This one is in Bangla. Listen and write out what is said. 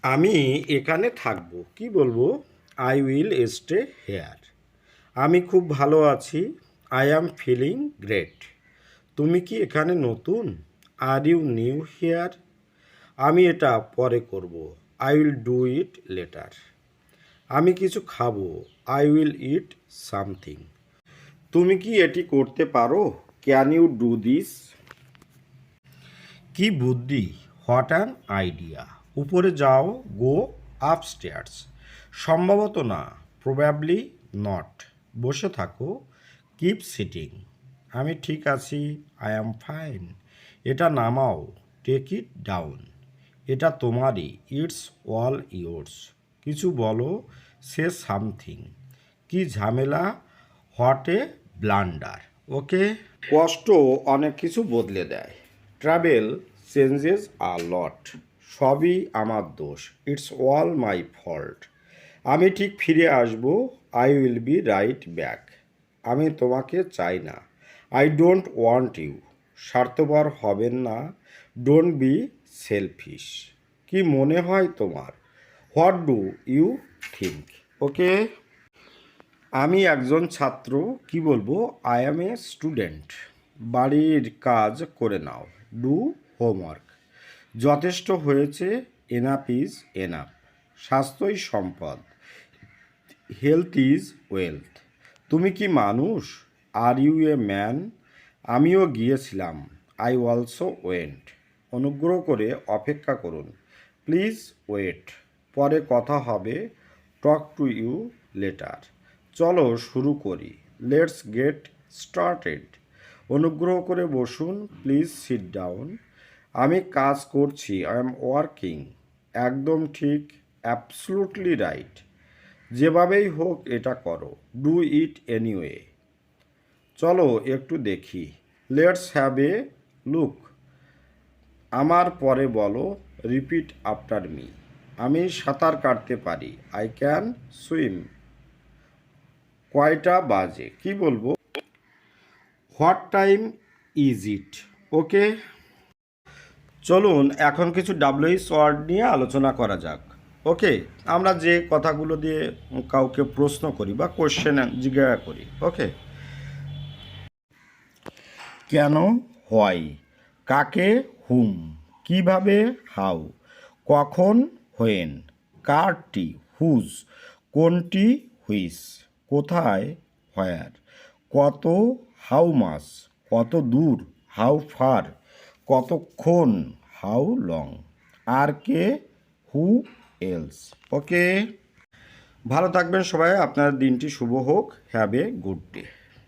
আমি এখানে থাকবো। কি বলবো? I will stay here. আমি খুব ভালো আছি। I am feeling great. তুমি কি এখানে নতুন? Are you new here? আমি এটা পরে করব। I will do it later. আমি কিছু খাবো। I will eat something. তুমি কি এটি করতে পারো? Can you do this? কি বুদ্ধি! What an idea! উপরে যাও, গো আপস্টেয়ার্স। সম্ভবত না, প্রবাবলি নট। বসে থাকো, কিপ সিটিং। আমি ঠিক আছি, আই অ্যাম ফাইন। এটা নামাও, টেক ইট ডাউন। এটা তোমারই, ইটস অল ইয়োর্স। কিছু বলো, সে সামথিং। কি ঝামেলা, হোয়াট এ ব্লান্ডার। ওকে। কষ্ট অনেক কিছু বদলে দেয়। ট্রাভেল চেঞ্জেস আ লট। সবই আমার দোষ, ইটস অল মাই ফল্ট। আমি ঠিক ফিরে আসব, I will be right back. আমি তোমাকে চাই না, আই ডোন্ট ওয়ান্ট ইউ। স্বার্থপর হবেন না, ডোন্ট বি সেলফিশ। কি মনে হয় তোমার? What do you think? Okay. আমি একজন ছাত্র। কি বলবো? I am a student. বাড়ির কাজ করে নাও, ডু হোমওয়ার্ক। যথেষ্ট হয়েছে, এনাফ ইজ এনাফ। স্বাস্থ্যই সম্পদ, হেলথ ইজ ওয়েলথ। তুমি কি মানুষ? Are you a man? আমিও গিয়েছিলাম, আই অলসো ওয়েন্ট। অনুগ্রহ করে অপেক্ষা করুন, প্লিজ ওয়েট। পরে কথা হবে, টক টু ইউ লেটার। চলো শুরু করি, লেটস গেট স্টার্টেড। অনুগ্রহ করে বসুন, প্লিজ সিট ডাউন। আমি কাজ করছি, আই এম ওয়ার্কিং। একদম ঠিক, অ্যাবসলুটলি রাইট। যেভাবেই হোক এটা করো, ডু ইট এনিওয়ে। চলো একটু দেখি, লেটস হ্যাভ এ লুক। আমার পরে বলো, রিপিট আফটার মি। আমি সাঁতার কাটতে পারি, আই ক্যান সুইম। কয়টা বাজে? কি বলবো? What time is it? Okay. চলুন এখন কিছু ডাব্লিউএইচ ওয়ার্ড নিয়ে আলোচনা করা যাক। ওকে। আমরা যে কথাগুলো দিয়ে কাউকে প্রশ্ন করি বা কোশ্চেন জিজ্ঞাসা করি। ওকে। কেন, হোয়াই। কাকে, হুম। কিভাবে, হাউ। কখন, হোয়েন। কারটি, হুজ। কোনটি, হুইচ। কোথায়, হোয়ার। কত, হাউ মাস। কত দূর, হাউ ফার। কতক্ষণ, হাউ লং। আর কে, হু এলস। ওকে। ভালো থাকবেন সবাই, আপনার দিনটি শুভ হোক। Have a good day.